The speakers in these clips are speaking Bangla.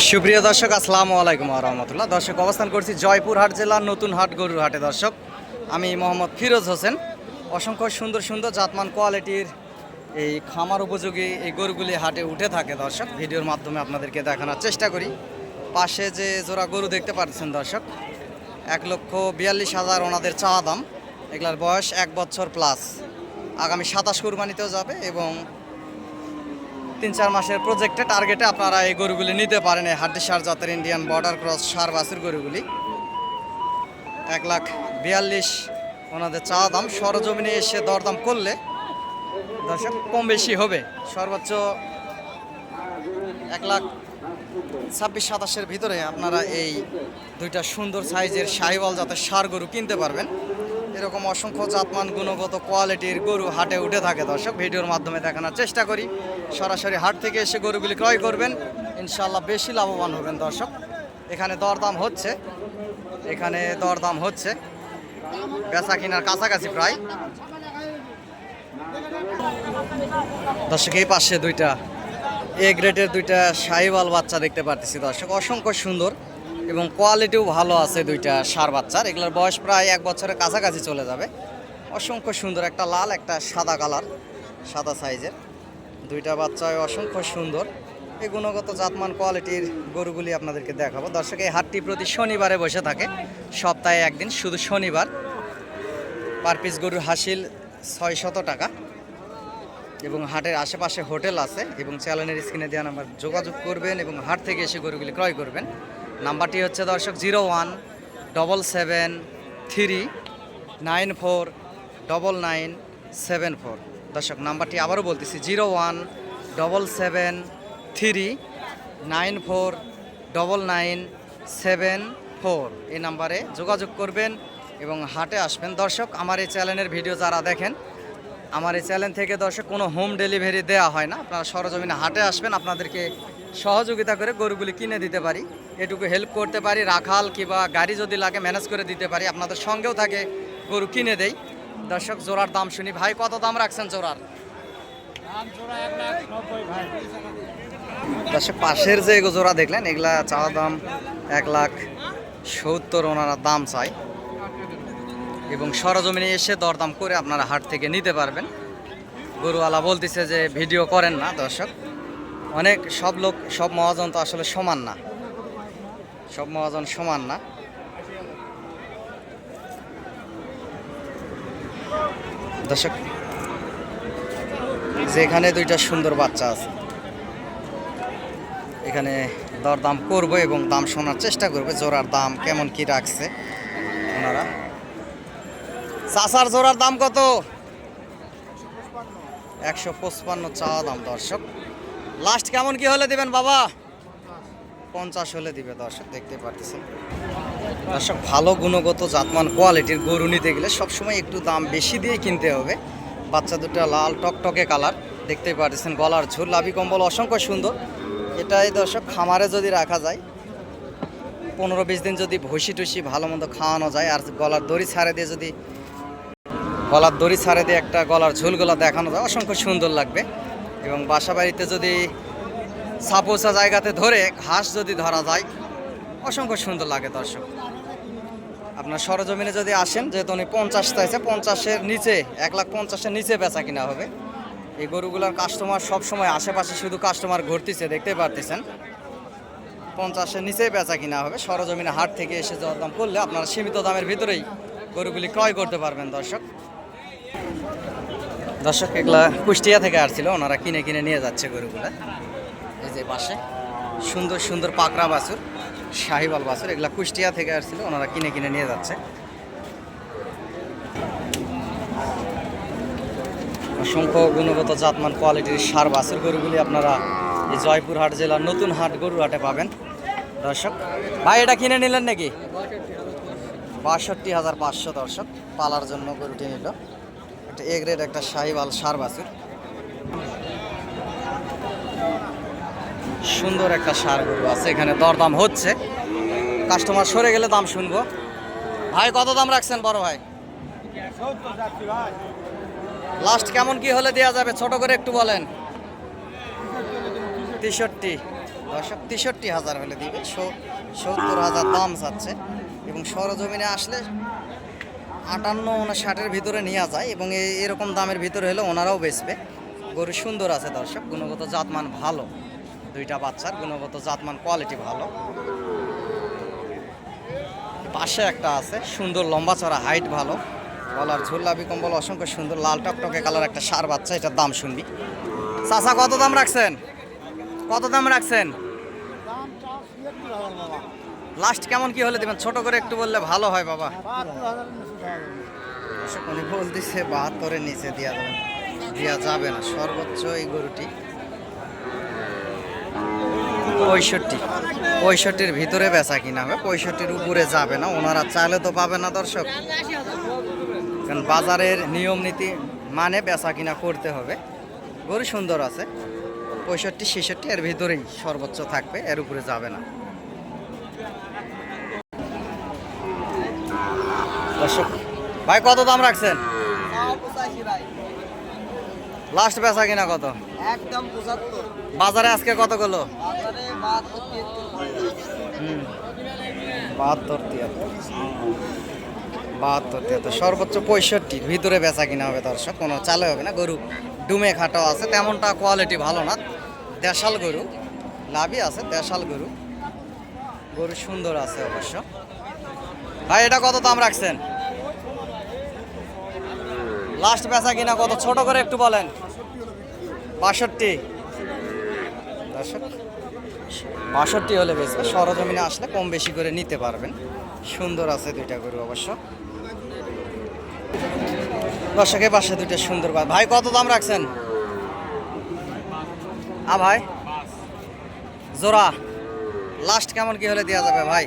সুপ্রিয় দর্শক, আসসালামু আলাইকুম ওয়া রাহমাতুল্লাহ। দর্শক, অবস্থান করছি জয়পুরহাট জেলার নতুন হাট গরুর হাটে। দর্শক, আমি মোহাম্মদ ফিরোজ হোসেন। অসংখ্য সুন্দর সুন্দর জাতমান কোয়ালিটির এই খামার উপযোগী এই গরুগুলি হাটে উঠে থাকে। দর্শক, ভিডিওর মাধ্যমে আপনাদেরকে দেখানোর চেষ্টা করি। পাশে যে জোড়া গরু দেখতে পাচ্ছেন দর্শক, 1,42,000 ওনাদের চাওয়া দাম। এগুলার বয়স 1 বছর প্লাস। আগামী 27 কুরবানিতেও যাবে এবং 3-4 মাসের প্রজেক্টে টার্গেটে আপনারা এই গরুগুলি নিতে পারেন। এই হাড্ডিসার জাতের ইন্ডিয়ান বর্ডার ক্রস সার বাছুর গরুগুলি 1,42,000 ওনাদের চাওয়া দাম। সরজমিনে এসে দরদাম করলে দর্শক কম বেশি হবে। সর্বোচ্চ 1,26,000-27,000 ভিতরে আপনারা এই দুইটা সুন্দর সাইজের শাহিওয়াল জাতের সার গরু কিনতে পারবেন। এরকম অসংখ্য জাতমান গুণগত কোয়ালিটির গরু হাটে উঠে থাকে। দর্শক, ভিডিওর মাধ্যমে দেখানোর চেষ্টা করি। সরাসরি হাট থেকে এসে গরুগুলি ক্রয় করবেন, ইনশাল্লাহ বেশি লাভবান হবেন। দর্শক, এখানে দরদাম হচ্ছে বেচা কিনার কাছাকাছি প্রায়। দর্শক, এই পাশে দুইটা এ গ্রেডের দুইটা শাহিওয়াল বাচ্চা দেখতে পারতেছি। দর্শক, অসংখ্য সুন্দর এবং কোয়ালিটিও ভালো আছে দুইটা সার বাচ্চার। এগুলোর বয়স প্রায় 1 বছরের কাছাকাছি চলে যাবে। অসংখ্য সুন্দর, একটা লাল একটা সাদা কালার, সাদা সাইজের দুইটা বাচ্চায় অসংখ্য সুন্দর। এই গুণগত জাতমান কোয়ালিটির গরুগুলি আপনাদেরকে দেখাবো। দর্শক, এই হাটটি প্রতি শনিবারে বসে থাকে, সপ্তাহে একদিন, শুধু শনিবার। পার পিস গরুর হাসিল 600 টাকা এবং হাটের আশেপাশে হোটেল আছে এবং চ্যানেলের স্ক্রিনে দেওয়া নাম্বার যোগাযোগ করবেন এবং হাট থেকে এসে গরুগুলি ক্রয় করবেন। নাম্বারটি হচ্ছে দর্শক 0177394994। দর্শক, নাম্বারটি আবারও বলতেছি 0177394994। এই নাম্বারে যোগাযোগ করবেন এবং হাটে আসবেন। দর্শক, আমার এই চ্যানেলের ভিডিও যারা দেখেন, আমার এই চ্যানেল থেকে দর্শক কোনো হোম ডেলিভারি দেওয়া হয় না। আপনারা সরজমিনে হাটে আসবেন, আপনাদেরকে সহযোগিতা করে গরুগুলি কিনে দিতে পারি, এটুকু হেল্প করতে পারি। রাখাল কিংবা গাড়ি যদি লাগে ম্যানেজ করে দিতে পারি, আপনাদের সঙ্গেও থাকে, গরু কিনে দেই। দর্শক, জোড়ার দাম শুনি। ভাই, কত দাম রাখছেন জোড়ার? দর্শক, পাশের যে জোড়া দেখলেন, এগুলা চাওয়া দাম 1,70,000 ওনারা দাম চাই এবং সরজমিনে এসে দরদাম করে আপনারা হাট থেকে নিতে পারবেন। গরুওয়ালা বলতেছে যে ভিডিও করেন না। দর্শক, সব মহাজন তো আসলে সমান না, সব মহাজন সমান না। দর্শক, যেখানে দুইটা সুন্দর বাচ্চা আছে, এখানে দরদাম করবো এবং দাম শোনার চেষ্টা করবে, জোড়ার দাম কেমন কি রাখছে ওনারা। চাচার জোড়ার দাম কত? 155 চাওয়া দাম। দর্শক, লাস্ট কেমন কি হলে দিবেন বাবা? 50 হলে দিবে। দর্শক, দেখতে পারতেছেন। দর্শক, ভালো গুণগত জাতমান কোয়ালিটির গরু নিতে গেলে সবসময় একটু দাম বেশি দিয়ে কিনতে হবে। বাচ্চা দুটো লাল টকটকে কালার, দেখতে পারতেছেন। গলার ঝুল, লাভি কম্বল অসংখ্য সুন্দর। এটাই দর্শক খামারে যদি রাখা যায়, 15-20 দিন যদি ভুসি টুসি ভালো মন্দ খাওয়ানো যায়, আর গলার দড়ি ছাড়ে দিয়ে একটা গলার ঝুলগুলো দেখানো যায়, অসংখ্য সুন্দর লাগবে। এবং বাসা বাড়িতে যদি সাপোসা জায়গাতে ধরে ঘাস যদি ধরা যায়, অসংখ্য সুন্দর লাগে। দর্শক, আপনার সরজমিনে যদি আসেন, যেহেতু উনি 50 চাইছে, 50-এর নিচে, 1,50,000-এর নিচে বেচা কিনা হবে। এই গরুগুলোর কাস্টমার সবসময় আশেপাশে শুধু কাস্টমার ঘুরতেছে, দেখতে পারতেছেন। 50-এর নিচেই বেচা কিনা হবে। সরজমিনে হাট থেকে এসে দরদাম করলে আপনারা সীমিত দামের ভিতরেই গরুগুলি ক্রয় করতে পারবেন। দর্শক, এগুলা কুষ্টিয়া থেকে আসছিল, ওনারা কিনে নিয়ে যাচ্ছে গরুগুলা। এই যে পাশে সুন্দর সুন্দর পাকড়া বাছুর, শাহিওয়াল বাছুর, এগুলা কুষ্টিয়া থেকে আসছিল, ওনারা কিনে নিয়ে যাচ্ছে। অসংখ্য গুণগত জাতমান কোয়ালিটির সার বাছুর গরুগুলি আপনারা এই জয়পুরহাট জেলার নতুন হাট গরুর হাটে পাবেন। দর্শক ভাই, এটা কিনে নিলেন নাকি? 62,500। দর্শক, পালার জন্য গরুটি নিল। একটা এ গ্রেড একটা শাহিওয়াল সার বাছুর, সুন্দর একটা সার গরু আছে। এখানে দরদাম হচ্ছে, কাস্টমার সরে গেলে দাম শুনবো। ভাই, কত দাম রাখছেন বড় ভাই? লাস্ট কেমন কি হলে দেওয়া যাবে, ছোট করে একটু বলেন। 63। দর্শক 63,000 হলে দিবে, 70,000 দাম চাচ্ছে। এবং সরজমিনে আসলে 58-59-এর ভিতরে নেওয়া যায় এবং এরকম দামের ভিতরে হলে ওনারাও বেচবে। গরু সুন্দর আছে দর্শক, গুণগত জাতমান ভালো, দুইটা বাচ্চার গুণগত জাতমান কোয়ালিটি ভালো। পাশে একটা আছে সুন্দর লম্বা চড়া, হাইট ভালো, গলার ঝুল্লাবি কম্বল অসংখ্য সুন্দর, লাল টকটকে কালার একটা ষাঁড় বাচ্চা। এটার দাম শুনবি। চাচা কত দাম রাখছেন? কত দাম রাখছেন? লাস্ট কেমন কি হলে দেবেন? ছোট করে একটু বললে ভালো হয় বাবা। উনি বলতেছে 72-এর নিচে দেওয়া যাবে না। সর্বোচ্চ এই গরুটি 65-র ভিতরে বেচা কিনা হবে, 65-র উপরে যাবে না। ওনারা চাইলে তো পাবে না দর্শক, কারণ বাজারের নিয়ম নীতি মানে বেচা কিনা করতে হবে। গরু সুন্দর আছে, 65-66 এর ভিতরেই সর্বোচ্চ থাকবে, এর উপরে যাবে না দর্শক। ভাই কত দাম রাখছেন? লাস্ট বেচা কিনা কত? একদম 75। বাজারে আজকে কত গুলো? বাজারে 72 73 সর্বোচ্চ 65 ভিতরে বেচা কিনা হবে দর্শক, কোনো চালে হবে না। গরু ডুমে খাটাও আছে, তেমনটা কোয়ালিটি ভালো না। দেশাল গরু, লাভই আছে, দেশাল গরু। গরু সুন্দর আছে অবশ্য। ভাই এটা কত দাম রাখছেন? লাস্ট বেচা কিনা কত? ছোট করে একটু বলেন। 62 দর্শক, 62 হলে বেচবে। সরজমিনে আসলে কম বেশি করে নিতে পারবেন। সুন্দর আছে দুইটা গরু অবশ্য। দর্শকের পাশে দুইটা সুন্দর। ভাই কত দাম রাখছেন? ভাই জোড়া লাস্ট কেমন কি হলে দেওয়া যাবে ভাই?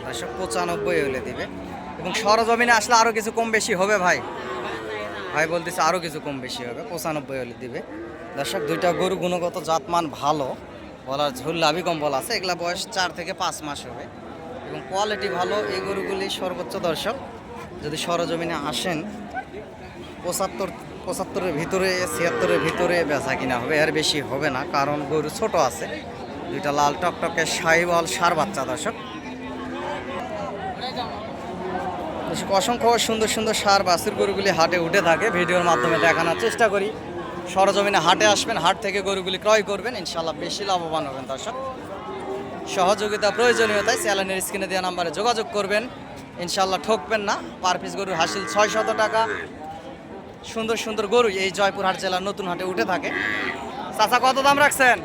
দর্শক 95 হলে দিবে। এবং সরজমিনে আসলে আরো কিছু কম বেশি হবে ভাই। ভাই বলতেছে আরো কিছু কম বেশি হবে, 95 হলে দিবে। দর্শক দুইটা গরু গুণগত জাতমান ভালো, বলার ঝুল লাভি কম্বল আছে। এগুলা বয়স 4 থেকে 5 মাস হবে এবং কোয়ালিটি ভালো। এই গরুগুলি সর্বোচ্চ দর্শক যদি সরজমিনে আসেন 75-এর ভিতরে, 76-এর ভিতরে বেচা কিনা হবে, এর বেশি হবে না, কারণ গরু ছোট আছে। দুইটা লাল টকটকে শাহিওয়াল ষাঁড় বাচ্চা দর্শক। অসংখ্য সুন্দর সুন্দর ষাঁড় বাছুর গরুগুলি হাটে উঠে থাকে, ভিডিওর মাধ্যমে দেখানোর চেষ্টা করি। সরজমিনে হাটে আসবেন, হাট থেকে গরুগুলি ক্রয় করবেন, ইনশাল্লাহ বেশি লাভবান হবেন দর্শক। সহযোগিতা প্রয়োজনীয়তায় চ্যানেলের স্ক্রিনে দেওয়া নাম্বারে যোগাযোগ করবেন, ইনশাল্লাহ ঠকবেন না। পার পিস গরুর হাসিল 600 টাকা। সুন্দর সুন্দর গরু এই জয়পুরহাট জেলার নতুন হাটে উঠে থাকে। চাচা কত দাম রাখছেন?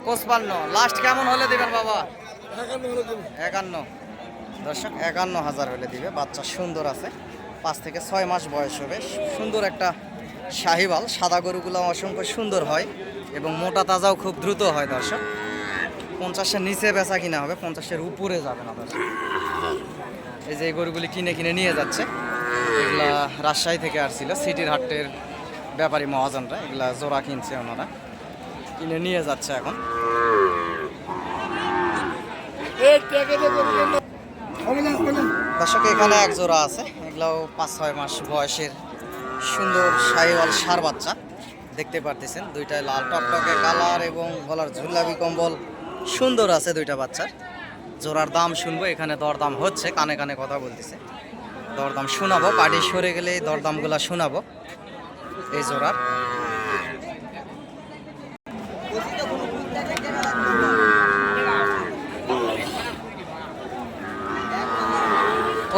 55। লাস্ট কেমন হলে দিবেন বাবা? 51 দর্শক, 51,000 হলে দিবে। বাচ্চা সুন্দর আছে, 5 থেকে 6 মাস বয়স হবে। সুন্দর একটা শাহিওয়াল। সাদা গরুগুলো অসংখ্য সুন্দর হয় এবং মোটা তাজাও খুব দ্রুত হয় দর্শক। 50-এর নিচে বেচা কিনা হবে, 50-এর উপরে যাবে না দর্শক। এই যে এই গরুগুলি কিনে কিনে নিয়ে যাচ্ছে, এগুলা রাজশাহী থেকে আসছিল, সিটির হাটের ব্যাপারী মহাজনরা। এগুলা জোড়া কিনছে, ওনারা কিনে নিয়ে যাচ্ছে এখন। দর্শক এখানে এক জোড়া আছে, এগুলাও 5-6 মাস বয়সের সুন্দর শাহিওয়াল ষাঁড় বাচ্চা দেখতে পারতেছেন। দুইটাই লাল টকটকে কালার এবং গলার ঝুল্লাবি কম্বল সুন্দর আছে দুইটা বাচ্চার। জোড়ার দাম শুনবো, এখানে দরদাম হচ্ছে, কানে কানে কথা বলতেছে, দরদাম শোনাবো। পাটি সরে গেলে দরদামগুলা শোনাবো এই জোড়ার।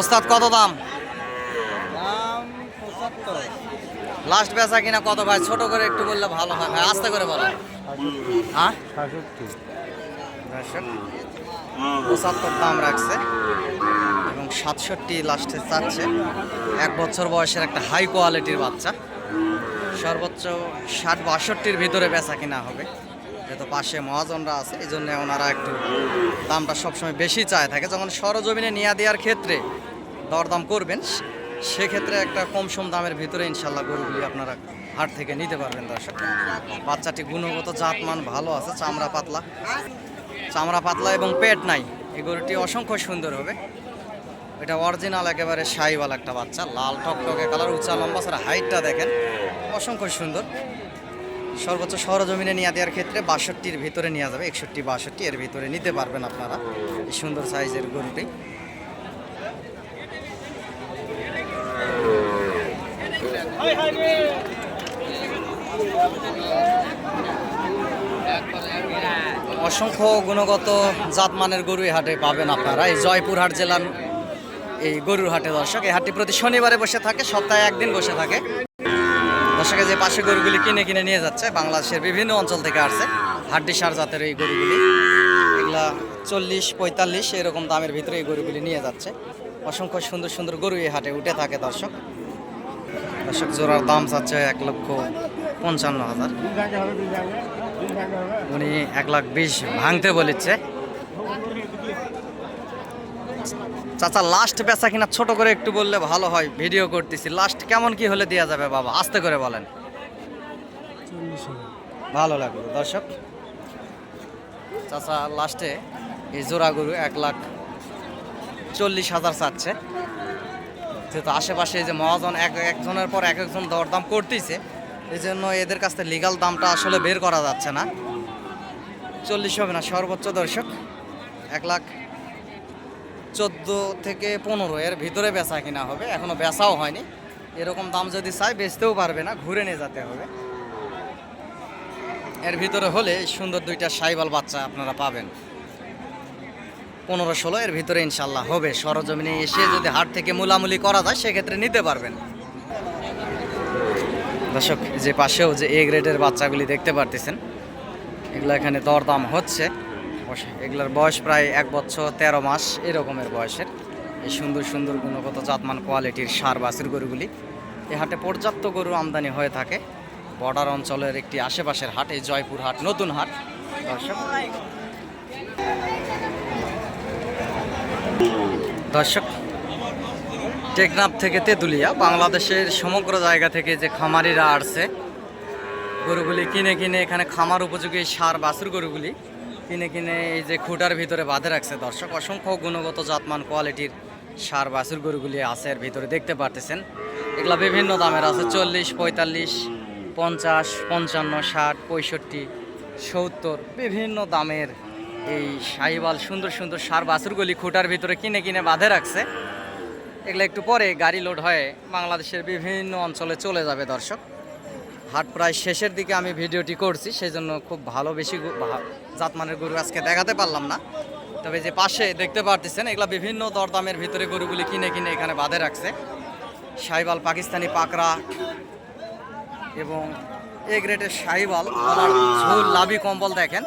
ওস্তাদ কত দাম? 75। লাস্ট বেচা কিনা কত ভাই? ছোট করে একটু বললে ভালো হয় ভাই, আস্তে করে বলো। হ্যাঁ 75 দাম রাখছে এবং 67 লাস্টে চাচ্ছে। 1 বছর বয়সের একটা হাই কোয়ালিটির বাচ্চা। সর্বোচ্চ 60-62-র ভিতরে বেচা কিনা হবে, যেহেতু পাশে মহাজনরা আছে এই জন্য ওনারা একটু দামটা সবসময় বেশি চায় থাকে। যখন সরজমিনে নিয়ে দেওয়ার ক্ষেত্রে দরদাম করবেন, সেক্ষেত্রে একটা কম সম দামের ভিতরে ইনশাল্লাহ গরুগুলি আপনারা হাট থেকে নিতে পারবেন দর্শক। বাচ্চাটি গুণগত জাতমান ভালো আছে, চামড়া পাতলা এবং পেট নাই। এই গরুটি অসংখ্য সুন্দর হবে। এটা অরিজিনাল একেবারে শাহিওয়াল একটা বাচ্চা, লাল টকটকে কালার, উঁচা লম্বা, সারা হাইটটা দেখেন অসংখ্য সুন্দর। সর্বোচ্চ সরজমিনে নিয়ে দেওয়ার ক্ষেত্রে 62-র ভিতরে নেওয়া যাবে, 61-62 এর ভিতরে নিতে পারবেন আপনারা এই সুন্দর সাইজের গরুটি। অসংখ্য গুণগত জাতমানের গরু এই হাটে পাবেন আপনারা এই জয়পুরহাট জেলার এই গরুর হাটে দর্শক। এই হাটটি প্রতি শনিবারে বসে থাকে, সপ্তাহে একদিন বসে থাকে। দর্শকের যে পাশে গরুগুলি কিনে কিনে নিয়ে যাচ্ছে বাংলাদেশের বিভিন্ন অঞ্চল থেকে আসছে হাড্ডি সার জাতের এই গরুগুলি, এগুলা 40-45 এরকম দামের ভিতরে এই গরুগুলি নিয়ে যাচ্ছে। অসংখ্য সুন্দর সুন্দর গরু এই হাটে উঠে থাকে দর্শক। দর্শক জোড়ার দাম চাচ্ছে 1,55,000, উনি 1,20,000 ভাঙতে বলেছে। চাচা লাস্ট বেচা কিনা ছোট করে একটু বললে ভালো হয়, ভিডিও করতেছি। লাস্ট কেমন কি হলে দেওয়া যাবে বাবা, আস্তে করে বলেন, ভালো লাগলো দর্শক। চাচা লাস্টে এই জোড়া গরু 1,40,000 চাচ্ছে। যেহেতু আশেপাশে এই যে মহাজন একজনের পর একজন দরদাম করতেছে, এই জন্য এদের কাছ থেকে লিগাল দামটা আসলে বের করা যাচ্ছে না। 40 হবে না সর্বোচ্চ দর্শক, 1,14 থেকে 15 এর ভিতরে বেচা কিনা হবে। এখনো বেচাও হয়নি, এরকম দাম যদি চাই বেচতেও পারবে না, ঘুরে নিয়ে যেতে হবে। এর ভিতরে হলে সুন্দর দুইটা সাইবাল বাচ্চা আপনারা পাবেন। 15-16 এর ভিতরে ইনশাল্লাহ হবে। সরজমিনে এসে যদি হাট থেকে মূলামূলি করা যায় সেক্ষেত্রে নিতে পারবেন দর্শক। যে পাশেও যে এ গ্রেডের বাচ্চাগুলি দেখতে পারতেছেন, এগুলো এখানে দরদাম হচ্ছে। এগুলোর বয়স প্রায় 1 বছর 13 মাস এরকমের বয়সের এই সুন্দর সুন্দর গুণগত জাতমান কোয়ালিটির সার বাছুর গরুগুলি এই হাটে পর্যাপ্ত গরু আমদানি হয়ে থাকে। বর্ডার অঞ্চলের একটি আশেপাশের হাট এই জয়পুর হাট, নতুন হাট দর্শক। দর্শক টেকনাফ থেকে তেঁতুলিয়া বাংলাদেশের সমগ্র জায়গা থেকে যে খামারিরা আসছে গরুগুলি কিনে কিনে এখানে খামার উপযোগী সার বাছুর গরুগুলি কিনে কিনে এই যে খুঁটার ভিতরে বাঁধে রাখছে দর্শক। অসংখ্য গুণগত জাতমান কোয়ালিটির সার বাছুর গরুগুলি আছে এর ভিতরে দেখতে পারতেছেন। এগুলা বিভিন্ন দামের আছে, 40, 45, 50, 55, 60, 65, 70 বিভিন্ন দামের এই সাহিওয়াল সুন্দর সুন্দর সার বাছুরগুলি খুঁটার ভিতরে কিনে কিনে বাঁধে রাখছে। এগুলো একটু পরে গাড়ি লোড হয়ে বাংলাদেশের বিভিন্ন অঞ্চলে চলে যাবে দর্শক। হাট প্রায় শেষের দিকে আমি ভিডিওটি করছি, সেই জন্য খুব ভালো বেশি জাতমানের গরু আজকে দেখাতে পারলাম না। তবে যে পাশে দেখতে পারতেছেন এগুলা বিভিন্ন দরদামের ভিতরে গরুগুলি কিনে কিনে এখানে বাঁধে রাখছে। সাহিওয়াল, পাকিস্তানি পাকড়া এবং এ গ্রেডের সাহিওয়াল, গলার ঝোল, লাভি কম্বল দেখেন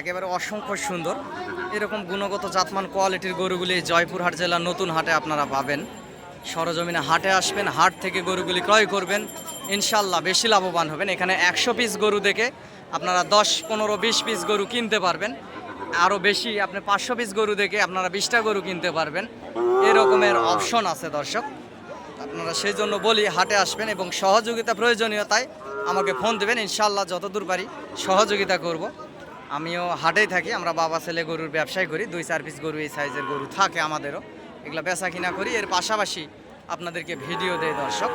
একেবারে অসংখ্য সুন্দর। এরকম গুণগত জাতমান কোয়ালিটির গরুগুলি জয়পুরহাট জেলার নতুন হাটে আপনারা পাবেন। সরজমিনে হাটে আসবেন, হাট থেকে গরুগুলি ক্রয় করবেন, ইনশাল্লাহ বেশি লাভবান হবেন। এখানে 100 পিস গরু দেখে আপনারা 10, 15, 20 পিস গরু কিনতে পারবেন। আরও বেশি আপনি 500 পিস গরু দেখে আপনারা 20টা গরু কিনতে পারবেন। এরকমের অপশন আছে দর্শক। আপনারা সেই জন্য বলি হাটে আসবেন এবং সহযোগিতা প্রয়োজনীয়তায় আমাকে ফোন দেবেন, ইনশাল্লাহ যতদূর পারি সহযোগিতা করব। আমিও হাটেই থাকি, আমরা বাবা ছেলে গরুর ব্যবসায় করি। 2-4 পিস গরু এই সাইজের গরু থাকে আমাদেরও, এগুলো বেচা কিনা করি। এর পাশাপাশি আপনাদেরকে ভিডিও দেয় দর্শক।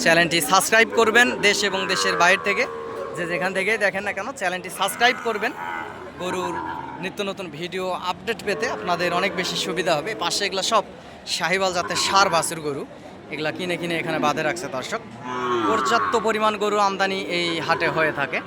চ্যানেলটি সাবস্ক্রাইব করবেন, দেশ এবং দেশের বাইরে থেকে যে যেখান থেকেই দেখেন না কেন চ্যানেলটি সাবস্ক্রাইব করবেন। গরুর নিত্য নতুন ভিডিও আপডেট পেতে আপনাদের অনেক বেশি সুবিধা হবে। পাশে এগুলো সব সাহিওয়াল জাতের সার বাছুর গরু, এগুলা কিনে কিনে এখানে বাঁধে রাখছে দর্শক। পর্যাপ্ত পরিমাণ গরু আমদানি এই হাটে হয়ে থাকে।